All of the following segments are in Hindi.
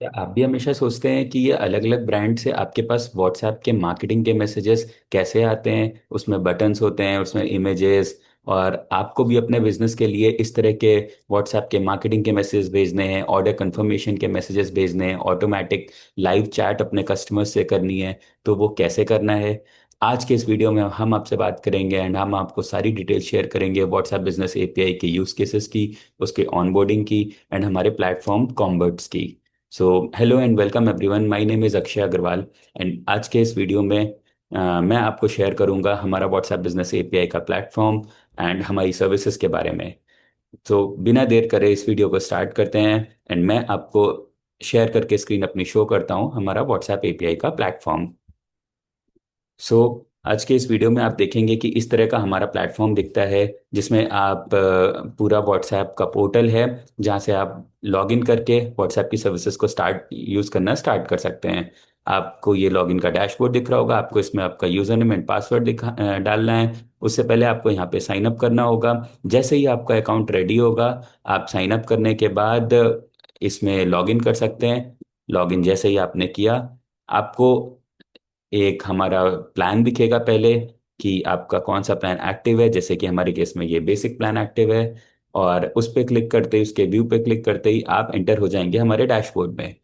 क्या आप भी हमेशा सोचते हैं कि ये अलग अलग ब्रांड से आपके पास व्हाट्सएप के मार्केटिंग के मैसेजेस कैसे आते हैं? उसमें बटन्स होते हैं, उसमें इमेजेस, और आपको भी अपने बिजनेस के लिए इस तरह के व्हाट्सएप के मार्केटिंग के मैसेजेस भेजने हैं, ऑर्डर कंफर्मेशन के मैसेजेस भेजने हैं, ऑटोमेटिक लाइव चैट अपने कस्टमर्स से करनी है, तो वो कैसे करना है? आज के इस वीडियो में हम आपसे बात करेंगे एंड हम आपको सारी डिटेल शेयर करेंगे व्हाट्सएप बिजनेस एपीआई के यूज केसेस की, उसके ऑनबोर्डिंग की, एंड हमारे प्लेटफॉर्म कॉम्बर्ट्स की। So hello and welcome everyone, my name is Akshay Agrawal. And आज के इस वीडियो में मैं आपको शेयर करूंगा हमारा व्हाट्सएप बिजनेस एपीआई का प्लेटफॉर्म एंड हमारी सर्विसेज के बारे में। तो बिना देर करे इस वीडियो को स्टार्ट करते हैं एंड मैं आपको शेयर करके स्क्रीन अपनी शो करता हूं हमारा व्हाट्सएप एपीआई का प्लेटफॉर्म। सो आज के इस वीडियो में आप देखेंगे कि इस तरह का हमारा प्लेटफॉर्म दिखता है, जिसमें आप पूरा व्हाट्सएप का पोर्टल है जहां से आप लॉगिन करके व्हाट्सएप की सर्विसेज को यूज़ करना स्टार्ट कर सकते हैं। आपको ये लॉगिन का डैशबोर्ड दिख रहा होगा, आपको इसमें आपका यूज़र नेम एंड पासवर्ड डालना है। उससे पहले आपको यहाँ पे साइन अप करना होगा। जैसे ही आपका अकाउंट रेडी होगा, आप साइन अप करने के बाद इसमें लॉगिन कर सकते हैं। लॉगिन जैसे ही आपने किया, आपको एक हमारा प्लान दिखेगा पहले कि आपका कौन सा प्लान एक्टिव है। जैसे कि हमारे केस में ये बेसिक प्लान एक्टिव है, और उस पर क्लिक करते ही, उसके व्यू पे क्लिक करते ही आप एंटर हो जाएंगे हमारे डैशबोर्ड में।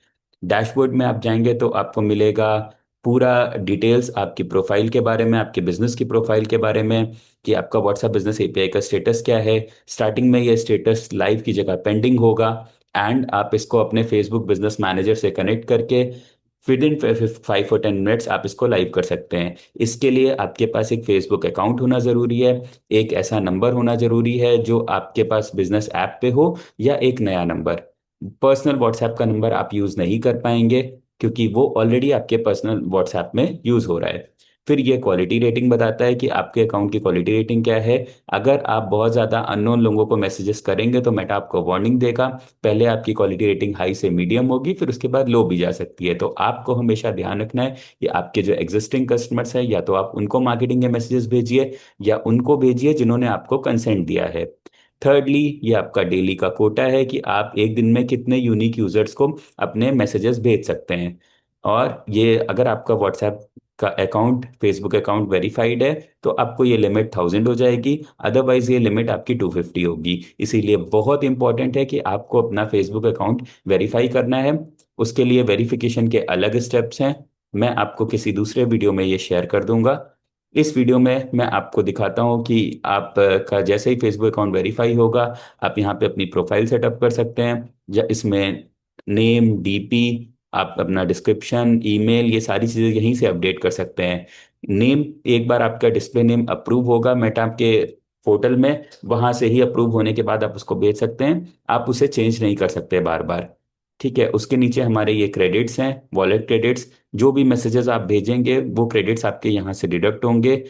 डैशबोर्ड में आप जाएंगे तो आपको मिलेगा पूरा डिटेल्स आपकी प्रोफाइल के बारे में, आपके बिजनेस की प्रोफाइल के बारे में, कि आपका व्हाट्सएप बिजनेस एपीआई का स्टेटस क्या है। स्टार्टिंग में ये स्टेटस लाइव की जगह पेंडिंग होगा, एंड आप इसको अपने फेसबुक बिजनेस मैनेजर से कनेक्ट करके विद इन 5 और 10 मिनट्स आप इसको लाइव कर सकते हैं। इसके लिए आपके पास एक फेसबुक अकाउंट होना जरूरी है, एक ऐसा नंबर होना जरूरी है जो आपके पास बिजनेस ऐप पे हो, या एक नया नंबर। पर्सनल व्हाट्सएप का नंबर आप यूज नहीं कर पाएंगे क्योंकि वो ऑलरेडी आपके पर्सनल व्हाट्सएप में यूज हो रहा है। फिर ये क्वालिटी रेटिंग बताता है कि आपके अकाउंट की क्वालिटी रेटिंग क्या है। अगर आप बहुत ज़्यादा अननोन लोगों को मैसेजेस करेंगे तो मेटा आपको वार्निंग देगा। पहले आपकी क्वालिटी रेटिंग हाई से मीडियम होगी, फिर उसके बाद लो भी जा सकती है। तो आपको हमेशा ध्यान रखना है कि आपके जो एग्जिस्टिंग कस्टमर्स हैं, या तो आप उनको मार्केटिंग के मैसेजेस भेजिए या उनको भेजिए जिन्होंने आपको कंसेंट दिया है। थर्डली, ये आपका डेली का कोटा है कि आप एक दिन में कितने यूनिक यूजर्स को अपने मैसेजेस भेज सकते हैं। और ये अगर आपका व्हाट्सएप का अकाउंट, फेसबुक अकाउंट वेरीफाइड है, तो आपको ये लिमिट 1000 हो जाएगी। अदरवाइज ये लिमिट आपकी 250 होगी। इसीलिए बहुत इंपॉर्टेंट है कि आपको अपना फेसबुक अकाउंट वेरीफाई करना है। उसके लिए वेरिफिकेशन के अलग स्टेप्स हैं, मैं आपको किसी दूसरे वीडियो में ये शेयर कर दूंगा। इस वीडियो में मैं आपको दिखाता हूँ कि आपका जैसे ही फेसबुक अकाउंट वेरीफाई होगा, आप यहाँ पे अपनी प्रोफाइल सेटअप कर सकते हैं। इसमें नेम, डीपी, आप अपना डिस्क्रिप्शन, ईमेल, ये सारी चीज़ें यहीं से अपडेट कर सकते हैं। नेम, एक बार आपका डिस्प्ले नेम अप्रूव होगा मेटा के पोर्टल में, वहां से ही अप्रूव होने के बाद आप उसको भेज सकते हैं। आप उसे चेंज नहीं कर सकते बार बार। ठीक है, उसके नीचे हमारे ये क्रेडिट्स हैं, वॉलेट क्रेडिट्स। जो भी मैसेजेस आप भेजेंगे वो क्रेडिट्स आपके यहाँ से डिडक्ट होंगे।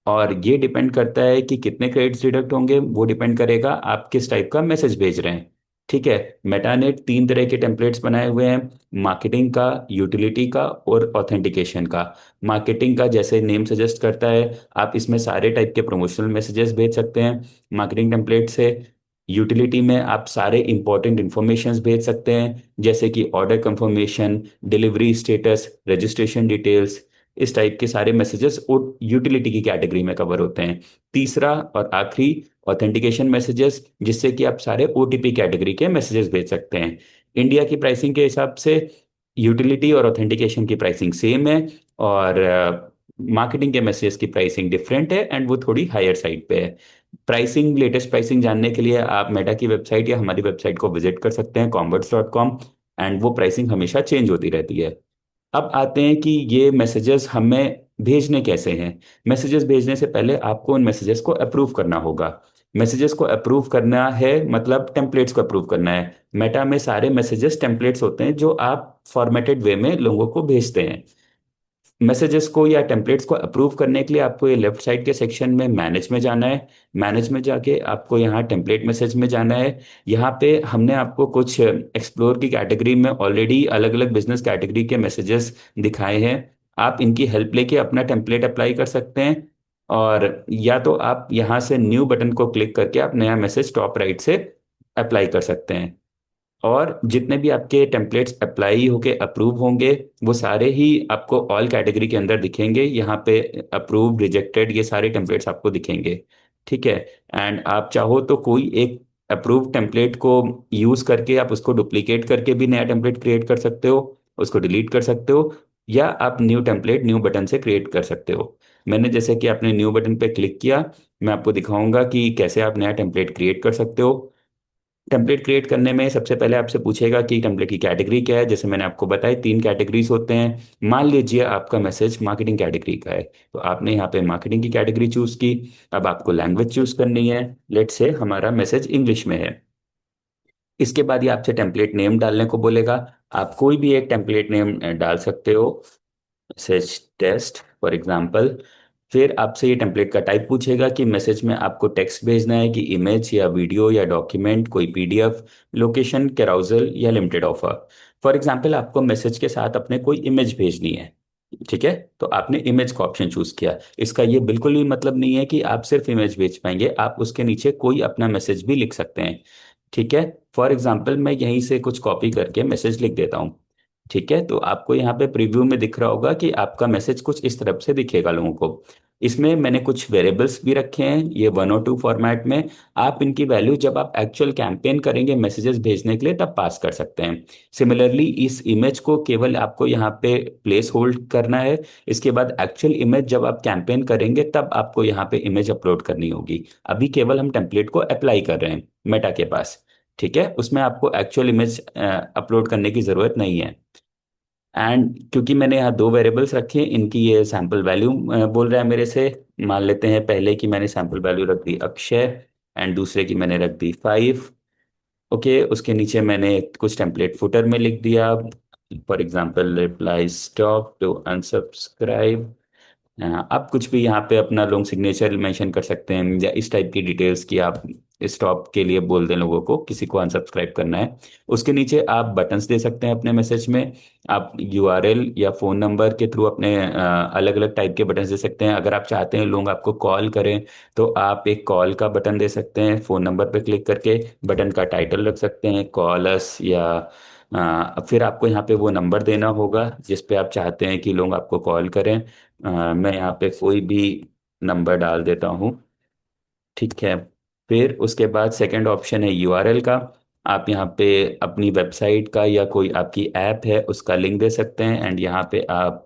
और ये डिपेंड करता है कि कितने क्रेडिट्स डिडक्ट होंगे, वो डिपेंड करेगा आप किस टाइप का मैसेज भेज रहे हैं। ठीक है, मेटा ने 3 तरह के टेम्पलेट्स बनाए हुए हैं: मार्केटिंग का, यूटिलिटी का और ऑथेंटिकेशन का। मार्केटिंग का, जैसे नेम सजेस्ट करता है, आप इसमें सारे टाइप के प्रमोशनल मैसेजेस भेज सकते हैं मार्केटिंग टेम्पलेट से। यूटिलिटी में आप सारे इंपॉर्टेंट इंफॉर्मेशंस भेज सकते हैं, जैसे कि order confirmation, delivery status, registration details. इस टाइप के सारे मैसेजेस और यूटिलिटी की कैटेगरी में कवर होते हैं। तीसरा और आखिरी, ऑथेंटिकेशन मैसेजेस, जिससे कि आप सारे ओटीपी कैटेगरी के मैसेजेस भेज सकते हैं। इंडिया की प्राइसिंग के हिसाब से यूटिलिटी और ऑथेंटिकेशन की प्राइसिंग सेम है, और मार्केटिंग के मैसेजेस की प्राइसिंग डिफरेंट है एंड वो थोड़ी हायर साइड पे है। प्राइसिंग, लेटेस्ट प्राइसिंग जानने के लिए आप मेटा की वेबसाइट या हमारी वेबसाइट को विजिट कर सकते हैं, commerce.com। एंड वो प्राइसिंग हमेशा चेंज होती रहती है। अब आते हैं कि ये मैसेजेस हमें भेजने कैसे हैं। मैसेजेस भेजने से पहले आपको उन मैसेजेस को अप्रूव करना होगा। मैसेजेस को अप्रूव करना है मतलब टेम्पलेट्स को अप्रूव करना है। मेटा में सारे मैसेजेस टेम्पलेट्स होते हैं जो आप फॉर्मेटेड वे में लोगों को भेजते हैं। मैसेजेस को या टेम्पलेट्स को अप्रूव करने के लिए आपको ये लेफ्ट साइड के सेक्शन में मैनेज में जाना है। मैनेज में जाके आपको यहाँ टेम्पलेट मैसेज में जाना है। यहाँ पे हमने आपको कुछ एक्सप्लोर की कैटेगरी में ऑलरेडी अलग अलग बिजनेस कैटेगरी के मैसेजेस दिखाए हैं। आप इनकी हेल्प लेके अपना टेम्पलेट अप्लाई कर सकते हैं, और या तो आप यहाँ से न्यू बटन को क्लिक करके आप नया मैसेज टॉप राइट से अप्लाई कर सकते हैं। और जितने भी आपके टेम्पलेट्स अप्लाई होके अप्रूव होंगे वो सारे ही आपको ऑल कैटेगरी के अंदर दिखेंगे। यहाँ पे अप्रूव, रिजेक्टेड, ये सारे टेम्पलेट्स आपको दिखेंगे। ठीक है। एंड आप चाहो तो कोई एक अप्रूव टेम्पलेट को यूज करके आप उसको डुप्लीकेट करके भी नया टेम्पलेट क्रिएट कर सकते हो, उसको डिलीट कर सकते हो, या आप न्यू टेम्पलेट न्यू बटन से क्रिएट कर सकते हो। मैंने जैसे कि आपने न्यू बटन पे क्लिक किया, मैं आपको दिखाऊंगा कि कैसे आप नया टेम्पलेट क्रिएट कर सकते हो। टेम्पलेट क्रिएट करने में सबसे पहले आपसे पूछेगा कि टेम्पलेट की कैटेगरी क्या है। जैसे मैंने आपको बताया, तीन कैटेगरीज होते हैं। मान लीजिए आपका मैसेज मार्केटिंग कैटेगरी का है, तो आपने यहाँ पे मार्केटिंग की कैटेगरी चूज की। अब आपको लैंग्वेज चूज करनी है। लेट से हमारा मैसेज इंग्लिश में है। इसके बाद ये आपसे टेम्पलेट नेम डालने को बोलेगा। आप कोई भी एक टेम्पलेट नेम डाल सकते हो, मैसेज टेस्ट फॉर एग्जांपल। फिर आपसे ये टेम्पलेट का टाइप पूछेगा कि मैसेज में आपको टेक्स्ट भेजना है कि इमेज या वीडियो या डॉक्यूमेंट, कोई पीडीएफ, लोकेशन, कैराउजल या लिमिटेड ऑफर। फॉर एग्जांपल आपको मैसेज के साथ अपने कोई इमेज भेजनी है। ठीक है, तो आपने इमेज का ऑप्शन चूज किया। इसका ये बिल्कुल भी मतलब नहीं है कि आप सिर्फ इमेज भेज पाएंगे, आप उसके नीचे कोई अपना मैसेज भी लिख सकते हैं। ठीक है। फॉर एग्जांपल मैं यहीं से कुछ कॉपी करके मैसेज लिख देता हूँ। ठीक है, तो आपको यहाँ पे प्रीव्यू में दिख रहा होगा कि आपका मैसेज कुछ इस तरफ से दिखेगा लोगों को। इसमें मैंने कुछ वेरिएबल्स भी रखे हैं, ये 102 फॉर्मेट में। आप इनकी वैल्यू जब आप एक्चुअल कैंपेन करेंगे मैसेजेस भेजने के लिए तब पास कर सकते हैं। सिमिलरली इस इमेज को केवल आपको यहाँ पे प्लेस होल्ड करना है। इसके बाद एक्चुअल इमेज जब आप कैंपेन करेंगे तब आपको यहाँ पे इमेज अपलोड करनी होगी। अभी केवल हम टेम्पलेट को अप्लाई कर रहे हैं मेटा के पास। ठीक है, उसमें आपको एक्चुअल इमेज अपलोड करने की जरूरत नहीं है। एंड क्योंकि मैंने यहाँ दो वेरिएबल्स रखे हैं, इनकी ये सैम्पल वैल्यू बोल रहा है मेरे से। मान लेते हैं पहले की मैंने सैम्पल वैल्यू रख दी अक्षय, एंड दूसरे की मैंने रख दी 5। ओके, उसके नीचे मैंने कुछ टेम्पलेट फुटर में लिख दिया। For example reply stop to unsubscribe. आप कुछ भी यहाँ पे अपना लॉन्ग सिग्नेचर मेंशन कर सकते हैं, या इस टाइप की डिटेल्स की आप स्टॉप के लिए बोल दें लोगों को, किसी को अनसब्सक्राइब करना है। उसके नीचे आप बटन्स दे सकते हैं अपने मैसेज में। आप यूआरएल या फोन नंबर के थ्रू अपने अलग अलग टाइप के बटन्स दे सकते हैं। अगर आप चाहते हैं लोग आपको कॉल करें तो आप एक कॉल का बटन दे सकते हैं, फोन नंबर पे क्लिक करके। बटन का टाइटल रख सकते हैं कॉल अस, या फिर आपको यहाँ पे वो नंबर देना होगा जिस पे आप चाहते हैं कि लोग आपको कॉल करें। मैं यहाँ पे कोई भी नंबर डाल देता हूँ। ठीक है। फिर उसके बाद सेकंड ऑप्शन है यूआरएल का। आप यहाँ पे अपनी वेबसाइट का या कोई आपकी ऐप है उसका लिंक दे सकते हैं। एंड यहाँ पे आप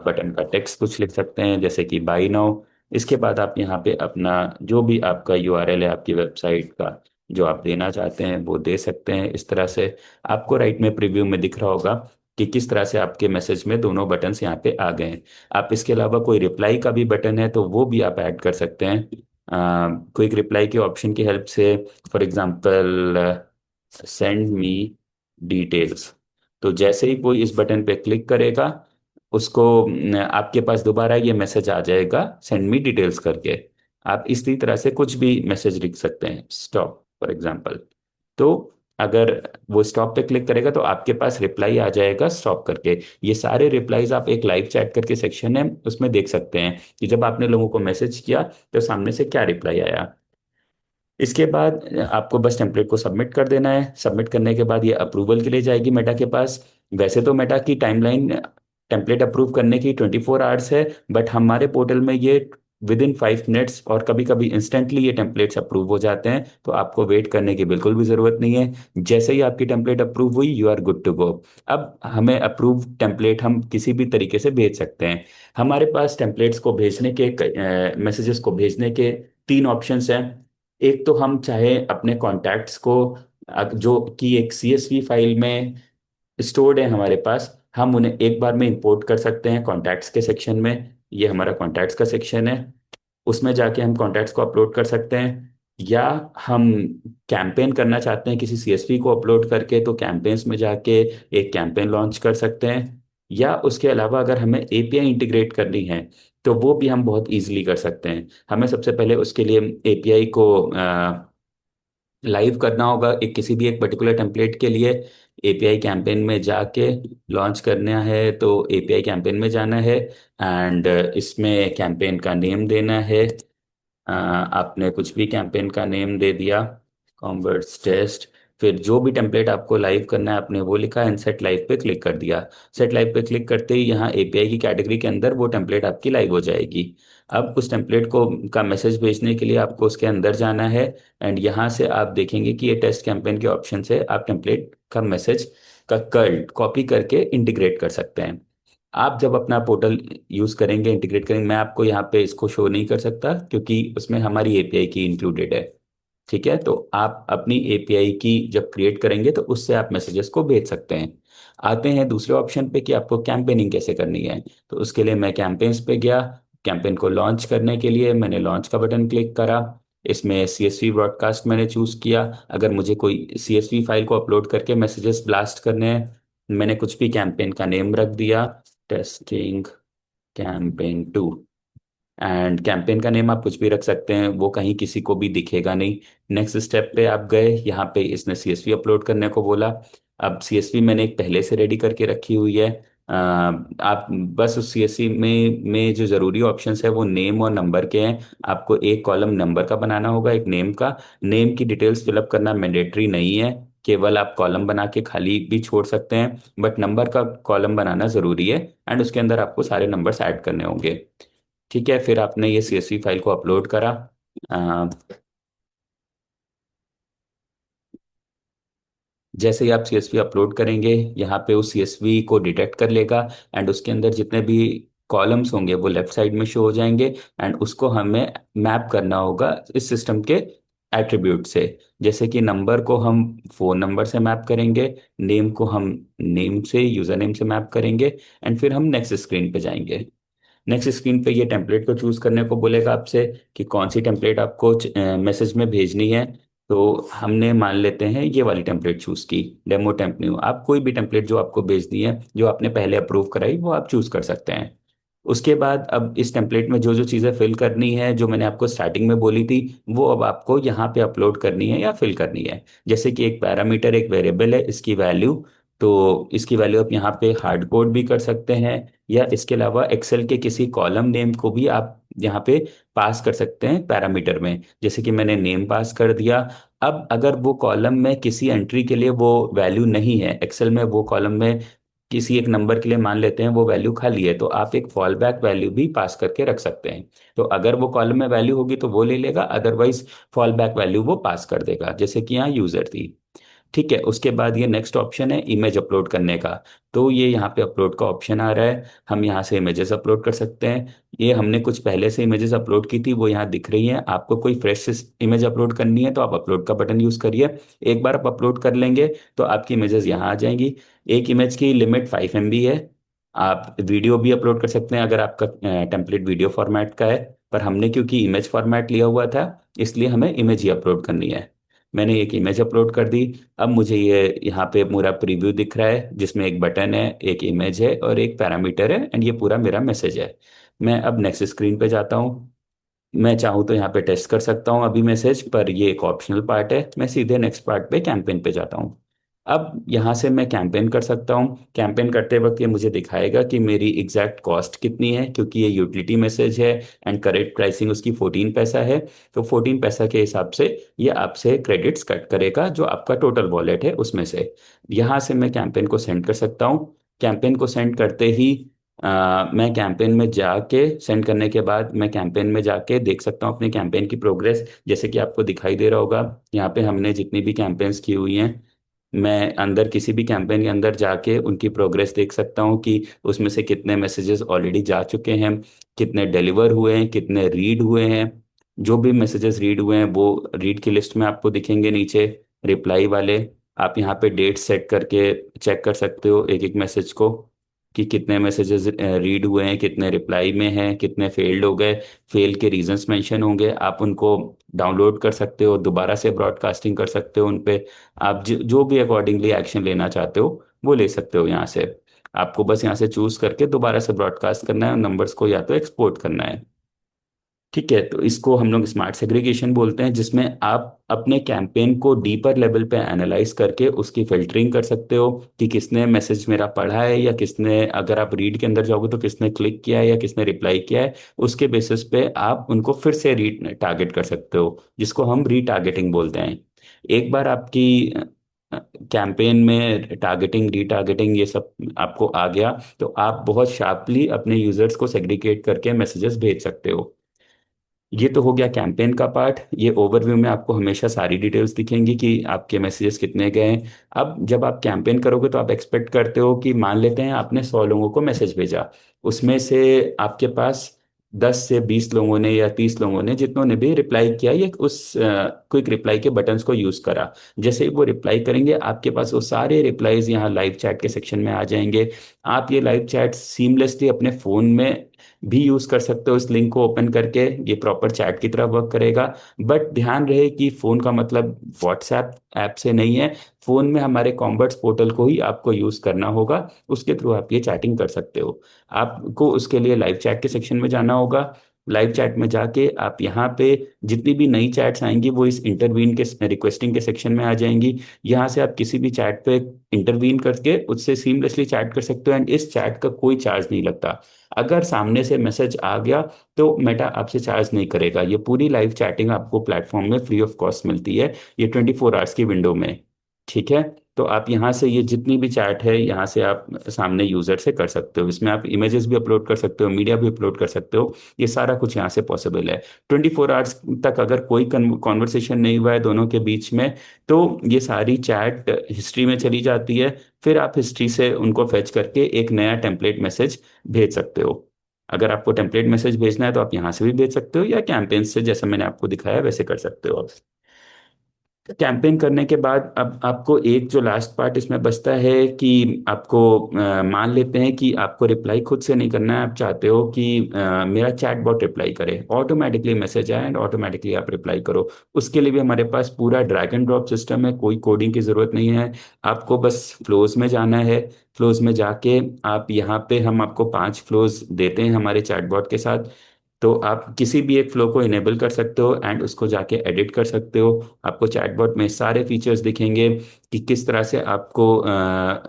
बटन का टेक्स्ट कुछ लिख सकते हैं जैसे कि बाय नाउ। इसके बाद आप यहाँ पे अपना जो भी आपका यूआरएल है आपकी वेबसाइट का जो आप देना चाहते हैं वो दे सकते हैं इस तरह से। आपको राइट में प्रीव्यू में दिख रहा होगा कि किस तरह से आपके मैसेज में दोनों बटन्स यहाँ पे आ गए हैं। आप इसके अलावा कोई रिप्लाई का भी बटन है तो वो भी आप ऐड कर सकते हैं क्विक रिप्लाई के ऑप्शन की हेल्प से। For example send me details. तो जैसे ही कोई इस बटन पे क्लिक करेगा उसको आपके पास दोबारा ये मैसेज आ जाएगा सेंड मी डिटेल्स करके। आप इसी तरह से कुछ भी मैसेज लिख सकते हैं, स्टॉप फॉर एग्जांपल। तो अगर वो स्टॉप पे क्लिक करेगा तो आपके पास रिप्लाई आ जाएगा स्टॉप करके। ये सारे रिप्लाईज आप एक लाइव चैट करके सेक्शन है उसमें देख सकते हैं कि जब आपने लोगों को मैसेज किया तो सामने से क्या रिप्लाई आया। इसके बाद आपको बस टेम्पलेट को सबमिट कर देना है। सबमिट करने के बाद ये अप्रूवल के लिए जाएगी मेटा के पास। वैसे तो मेटा की टाइमलाइन टेम्पलेट अप्रूव करने की 24 आवर्स है, बट हमारे पोर्टल में ये विद इन 5 मिनट्स और कभी कभी इंस्टेंटली ये टेम्पलेट्स अप्रूव हो जाते हैं। तो आपको वेट करने की बिल्कुल भी ज़रूरत नहीं है। जैसे ही आपकी टेम्पलेट अप्रूव हुई you are good to go. अब हमें अप्रूव टेम्पलेट हम किसी भी तरीके से भेज सकते हैं। हमारे पास टेम्पलेट्स को भेजने के, मैसेजेस को भेजने के तीन ऑप्शंस हैं। एक तो हम चाहे अपने कॉन्टैक्ट्स को जो कि एक सीएसवी फाइल में स्टोर्ड है हमारे पास, हम उन्हें एक बार में इंपोर्ट कर सकते हैं कॉन्टैक्ट्स के सेक्शन में। ये हमारा कॉन्टैक्ट्स का सेक्शन है, उसमें जाके हम कॉन्टैक्ट्स को अपलोड कर सकते हैं। या हम कैंपेन करना चाहते हैं किसी सीएसवी को अपलोड करके तो कैंपेन्स में जाके एक कैंपेन लॉन्च कर सकते हैं। या उसके अलावा अगर हमें एपीआई इंटीग्रेट करनी है तो वो भी हम बहुत इजीली कर सकते हैं। हमें सबसे पहले उसके लिए एपीआई को लाइव करना होगा एक किसी भी एक पर्टिकुलर टेम्पलेट के लिए। एपीआई कैंपेन में जाके लॉन्च करना है तो एपीआई कैंपेन में जाना है। एंड इसमें कैंपेन का नेम देना है। आपने कुछ भी कैंपेन का नेम दे दिया, कॉम्बर्ट्स टेस्ट। फिर जो भी टेम्पलेट आपको लाइव करना है आपने वो लिखा एंड सेट लाइव पे क्लिक कर दिया। सेट लाइव पे क्लिक करते ही यहाँ एपीआई की कैटेगरी के अंदर वो टेम्पलेट आपकी लाइव हो जाएगी। अब उस टेम्पलेट को का मैसेज भेजने के लिए आपको उसके अंदर जाना है। एंड यहाँ से आप देखेंगे कि ये टेस्ट कैंपेन के ऑप्शन से आप टेम्पलेट का मैसेज का कर्ल कॉपी करके इंटीग्रेट कर सकते हैं। आप जब अपना पोर्टल यूज करेंगे इंटीग्रेट करेंगे, मैं आपको यहाँ पे इसको शो नहीं कर सकता क्योंकि उसमें हमारी एपीआई की इंक्लूडेड है। ठीक है, तो आप अपनी एपीआई की जब क्रिएट करेंगे तो उससे आप मैसेजेस को भेज सकते हैं। आते हैं दूसरे ऑप्शन पे कि आपको कैंपेनिंग कैसे करनी है। तो उसके लिए मैं कैंपेन्स पे गया। कैंपेन को लॉन्च करने के लिए मैंने लॉन्च का बटन क्लिक करा। इसमें सीएसवी ब्रॉडकास्ट मैंने चूज किया। अगर मुझे कोई सीएसवी फाइल को अपलोड करके मैसेजेस ब्लास्ट करने हैं, मैंने कुछ भी कैंपेन का नेम रख दिया, टेस्टिंग कैंपेन 2। एंड कैंपेन का नेम आप कुछ भी रख सकते हैं, वो कहीं किसी को भी दिखेगा नहीं। नेक्स्ट स्टेप पे आप गए, यहाँ पे इसने सीएसवी अपलोड करने को बोला। अब सीएसवी मैंने एक पहले से रेडी करके रखी हुई है। आप बस उस सीएसवी में जो ज़रूरी ऑप्शंस है वो नेम और नंबर के हैं। आपको एक कॉलम नंबर का बनाना होगा, एक नेम का। नेम की डिटेल्स फिलअप करना मैंडेटरी नहीं है, केवल आप कॉलम बना के खाली भी छोड़ सकते हैं, बट नंबर का कॉलम बनाना ज़रूरी है। एंड उसके अंदर आपको सारे नंबर्स ऐड करने होंगे। ठीक है, फिर आपने ये सीएसवी फाइल को अपलोड करा। अ, जैसे ही आप सीएसवी अपलोड करेंगे यहाँ पे उस सीएसवी को डिटेक्ट कर लेगा। एंड उसके अंदर जितने भी कॉलम्स होंगे वो लेफ्ट साइड में शो हो जाएंगे। एंड उसको हमें मैप करना होगा इस सिस्टम के एट्रीब्यूट से। जैसे कि नंबर को हम फोन नंबर से मैप करेंगे, नेम को हम नेम से यूजर नेम से मैप करेंगे। एंड फिर हम नेक्स्ट स्क्रीन पे जाएंगे। नेक्स्ट स्क्रीन पे ये टेम्पलेट को चूज करने को बोलेगा आपसे कि कौन सी टेम्पलेट आपको मैसेज में भेजनी है। तो हमने मान लेते हैं ये वाली टेम्पलेट चूज की, डेमो टेम्प न्यू। आप कोई भी टेम्पलेट जो आपको भेजनी है, जो आपने पहले अप्रूव कराई, वो आप चूज कर सकते हैं। उसके बाद अब इस टेम्पलेट में जो जो चीज़ें फिल करनी है, जो मैंने आपको स्टार्टिंग में बोली थी, वो अब आपको यहाँ पे अपलोड करनी है या फिल करनी है। जैसे कि एक पैरामीटर एक वेरिएबल है, इसकी वैल्यू। तो इसकी वैल्यू आप यहाँ पे हार्ड कोड भी कर सकते हैं, या इसके अलावा एक्सेल के किसी कॉलम नेम को भी आप यहाँ पे पास कर सकते हैं पैरामीटर में। जैसे कि मैंने नेम पास कर दिया। अब अगर वो कॉलम में किसी एंट्री के लिए वो वैल्यू नहीं है, एक्सेल में वो कॉलम में किसी एक नंबर के लिए मान लेते हैं वो वैल्यू खाली है, तो आप एक फॉल बैक वैल्यू भी पास करके रख सकते हैं। तो अगर वो कॉलम में वैल्यू होगी तो वो ले लेगा, अदरवाइज फॉल बैक वैल्यू वो पास कर देगा, जैसे कि यहाँ यूजर थी। ठीक है, उसके बाद ये नेक्स्ट ऑप्शन है इमेज अपलोड करने का। तो ये यहाँ पे अपलोड का ऑप्शन आ रहा है, हम यहाँ से इमेजेस अपलोड कर सकते हैं। ये हमने कुछ पहले से इमेजेस अपलोड की थी, वो यहाँ दिख रही हैं। आपको कोई फ्रेश इमेज अपलोड करनी है तो आप अपलोड का बटन यूज करिए। एक बार आप अपलोड कर लेंगे तो आपकी इमेजेस यहाँ आ जाएंगी। एक इमेज की लिमिट 5 MB है। आप वीडियो भी अपलोड कर सकते हैं अगर आपका टेम्पलेट वीडियो फॉर्मेट का है। पर हमने क्योंकि इमेज फॉर्मेट लिया हुआ था, इसलिए हमें इमेज ही अपलोड करनी है। मैंने एक इमेज अपलोड कर दी। अब मुझे ये यहाँ पे पूरा प्रीव्यू दिख रहा है, जिसमें एक बटन है, एक इमेज है और एक पैरामीटर है, एंड ये पूरा मेरा मैसेज है। मैं अब नेक्स्ट स्क्रीन पे जाता हूँ। मैं चाहूँ तो यहाँ पे टेस्ट कर सकता हूँ अभी मैसेज, पर ये एक ऑप्शनल पार्ट है। मैं सीधे नेक्स्ट पार्ट पे कैंपेन पे जाता हूँ। अब यहाँ से मैं कैंपेन कर सकता हूँ। कैंपेन करते वक्त ये मुझे दिखाएगा कि मेरी एग्जैक्ट कॉस्ट कितनी है, क्योंकि ये यूटिलिटी मैसेज है। एंड करेक्ट प्राइसिंग उसकी 14 पैसा है। तो 14 पैसा के हिसाब से ये आपसे क्रेडिट्स कट करेगा, जो आपका टोटल वॉलेट है उसमें से। यहाँ से मैं कैंपेन को सेंड कर सकता हूँ। कैंपेन को सेंड करते ही मैं कैंपेन में जाके सेंड करने के बाद मैं कैंपेन में जाके देख सकता हूँ अपने कैंपेन की प्रोग्रेस। जैसे कि आपको दिखाई दे रहा होगा, यहाँ पे हमने जितनी भी कैंपेन्स की हुई हैं, मैं अंदर किसी भी कैंपेन के अंदर जाके उनकी प्रोग्रेस देख सकता हूँ कि उसमें से कितने मैसेजेस ऑलरेडी जा चुके हैं, कितने डिलीवर हुए हैं, कितने रीड हुए हैं। जो भी मैसेजेस रीड हुए हैं वो रीड की लिस्ट में आपको दिखेंगे नीचे, रिप्लाई वाले। आप यहाँ पे डेट सेट करके चेक कर सकते हो एक एक मैसेज को, कि कितने मैसेजेस रीड हुए हैं, कितने रिप्लाई में हैं, कितने फेल्ड हो गए। फेल के रीजंस मेंशन होंगे, आप उनको डाउनलोड कर सकते हो, दोबारा से ब्रॉडकास्टिंग कर सकते हो उन पे। आप जो भी अकॉर्डिंगली एक्शन लेना चाहते हो वो ले सकते हो यहाँ से। आपको बस यहाँ से चूज करके दोबारा से ब्रॉडकास्ट करना है और नंबर्स को या तो एक्सपोर्ट करना है। ठीक है, तो इसको हम लोग स्मार्ट सेग्रीगेशन बोलते हैं, जिसमें आप अपने कैंपेन को डीपर लेवल पे एनालाइज करके उसकी फिल्टरिंग कर सकते हो कि किसने मैसेज मेरा पढ़ा है, या किसने, अगर आप रीड के अंदर जाओगे तो किसने क्लिक किया है या किसने रिप्लाई किया है। उसके बेसिस पे आप उनको फिर से री टारगेट कर सकते हो, जिसको हम रीटारगेटिंग बोलते हैं। एक बार आपकी कैंपेन में टारगेटिंग, रीटारगेटिंग ये सब आपको आ गया, तो आप बहुत शार्पली अपने यूजर्स को सेग्रीगेट करके मैसेजेस भेज सकते हो। ये तो हो गया कैंपेन का पार्ट। ये ओवरव्यू में आपको हमेशा सारी डिटेल्स दिखेंगी कि आपके मैसेजेस कितने गए हैं। अब जब आप कैंपेन करोगे तो आप एक्सपेक्ट करते हो कि मान लेते हैं आपने 100 लोगों को मैसेज भेजा, उसमें से आपके पास 10 से 20 लोगों ने या 30 लोगों ने, जितनों ने भी रिप्लाई किया, ये उस क्विक रिप्लाई के बटन्स को यूज करा। जैसे ही वो रिप्लाई करेंगे आपके पास वो सारे रिप्लाईज यहाँ लाइव चैट के सेक्शन में आ जाएंगे। आप ये लाइव चैट सीमलेसली अपने फोन में भी यूज कर सकते हो, इस लिंक को ओपन करके। ये प्रॉपर चैट की तरह वर्क करेगा। बट ध्यान रहे कि फोन का मतलब व्हाट्सएप ऐप से नहीं है। फोन में हमारे कॉम्बर्ट्स पोर्टल को ही आपको यूज करना होगा, उसके थ्रू आप ये चैटिंग कर सकते हो। आपको उसके लिए लाइव चैट के सेक्शन में जाना होगा। लाइव चैट में जाके आप यहाँ पे जितनी भी नई चैट्स आएंगी वो इस इंटरवीन के रिक्वेस्टिंग के सेक्शन में आ जाएंगी। यहाँ से आप किसी भी चैट पे इंटरवीन करके उससे सीमलेसली चैट कर सकते हो, एंड इस चैट का कोई चार्ज नहीं लगता। अगर सामने से मैसेज आ गया तो मेटा आपसे चार्ज नहीं करेगा। ये पूरी लाइव चैटिंग आपको प्लेटफॉर्म में फ्री ऑफ कॉस्ट मिलती है, ये 24 आवर्स की विंडो में। ठीक है। तो आप यहाँ से ये जितनी भी चैट है यहाँ से आप सामने यूजर से कर सकते हो। इसमें आप इमेजेस भी अपलोड कर सकते हो, मीडिया भी अपलोड कर सकते हो। ये सारा कुछ यहाँ से पॉसिबल है। 24 आवर्स तक अगर कोई कॉन्वर्सेशन नहीं हुआ है दोनों के बीच में, तो ये सारी चैट हिस्ट्री में चली जाती है। फिर आप हिस्ट्री से उनको फेच करके एक नया टेम्पलेट मैसेज भेज सकते हो। अगर आपको टेम्पलेट मैसेज भेजना है तो आप यहाँ से भी भेज सकते हो, या कैंपेन से जैसा मैंने आपको दिखाया वैसे कर सकते हो आप। कैंपेन करने के बाद अब आपको एक जो लास्ट पार्ट इसमें बचता है कि आपको मान लेते हैं कि आपको रिप्लाई खुद से नहीं करना है, आप चाहते हो कि मेरा चैटबॉट रिप्लाई करे, ऑटोमेटिकली मैसेज आए एंड ऑटोमेटिकली आप रिप्लाई करो। उसके लिए भी हमारे पास पूरा ड्रैग एंड ड्रॉप सिस्टम है, कोई कोडिंग की ज़रूरत नहीं है। आपको बस फ्लोज में जाना है। फ्लोज में जाके आप यहाँ पे, हम आपको 5 फ्लोज देते हैं हमारे चैटबॉट के साथ। तो आप किसी भी एक फ्लो को इनेबल कर सकते हो एंड उसको जाके एडिट कर सकते हो। आपको चैटबॉट में सारे फीचर्स दिखेंगे कि किस तरह से आपको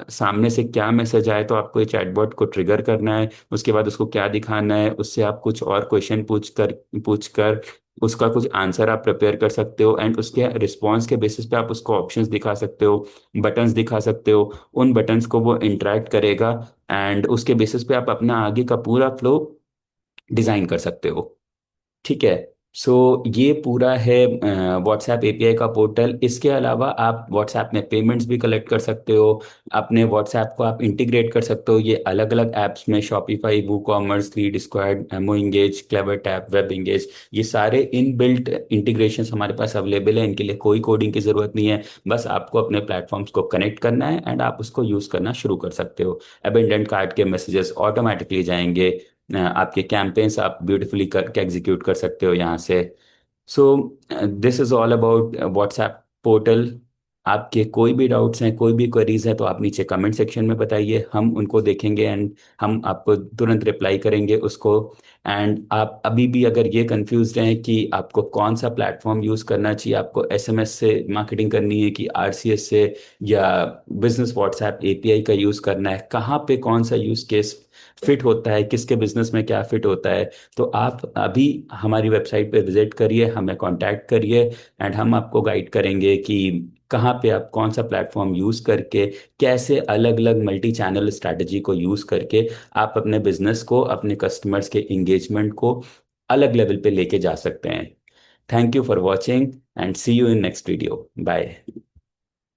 सामने से क्या मैसेज आए तो आपको ये चैटबॉट को ट्रिगर करना है, उसके बाद उसको क्या दिखाना है, उससे आप कुछ और क्वेश्चन पूछ कर उसका कुछ आंसर आप प्रिपेयर कर सकते हो, एंड उसके रिस्पॉन्स के बेसिस पे आप उसको ऑप्शंस दिखा सकते हो, बटन्स दिखा सकते हो। उन बटन्स को वो इंटरेक्ट करेगा एंड उसके बेसिस पे आप अपना आगे का पूरा फ्लो डिजाइन कर सकते हो। ठीक है। सो ये पूरा है व्हाट्सएप एपीआई का पोर्टल। इसके अलावा आप व्हाट्सएप में पेमेंट्स भी कलेक्ट कर सकते हो। अपने व्हाट्सएप को आप इंटीग्रेट कर सकते हो ये अलग अलग ऐप्स में, Shopify, WooCommerce, LeadSquared, MoEngage, CleverTap, WebEngage. ये सारे इन बिल्ट इंटीग्रेशन हमारे पास अवेलेबल है, इनके लिए कोई कोडिंग की ज़रूरत नहीं है। बस आपको अपने प्लेटफॉर्म्स को कनेक्ट करना है एंड आप उसको यूज़ करना शुरू कर सकते हो। अबेंडेंट कार्ट के मैसेजेस ऑटोमेटिकली जाएंगे। आपके कैंपेन्स आप ब्यूटीफुली करके एग्जीक्यूट कर सकते हो यहाँ से। So this is all about WhatsApp portal. आपके कोई भी डाउट्स हैं, कोई भी क्वेरीज हैं, तो आप नीचे कमेंट सेक्शन में बताइए, हम उनको देखेंगे एंड हम आपको तुरंत रिप्लाई करेंगे उसको। एंड आप अभी भी अगर ये कंफ्यूज हैं कि आपको कौन सा प्लेटफॉर्म यूज़ करना चाहिए, आपको एसएमएस से मार्केटिंग करनी है कि आरसीएस से, या बिजनेस व्हाट्सएप एपीआई का यूज़ करना है, कहाँ पे कौन सा यूज़ केस फिट होता है, किसके बिजनेस में क्या फिट होता है, तो आप अभी हमारी वेबसाइट पे विजिट करिए, हमें कांटेक्ट करिए एंड हम आपको गाइड करेंगे कि कहाँ पे आप कौन सा प्लेटफॉर्म यूज़ करके, कैसे अलग अलग मल्टी चैनल स्ट्रैटेजी को यूज़ करके आप अपने बिजनेस को, अपने कस्टमर्स के इंगेजमेंट को अलग लेवल पे लेके जा सकते हैं। Thank you for watching and see you in next video. Bye.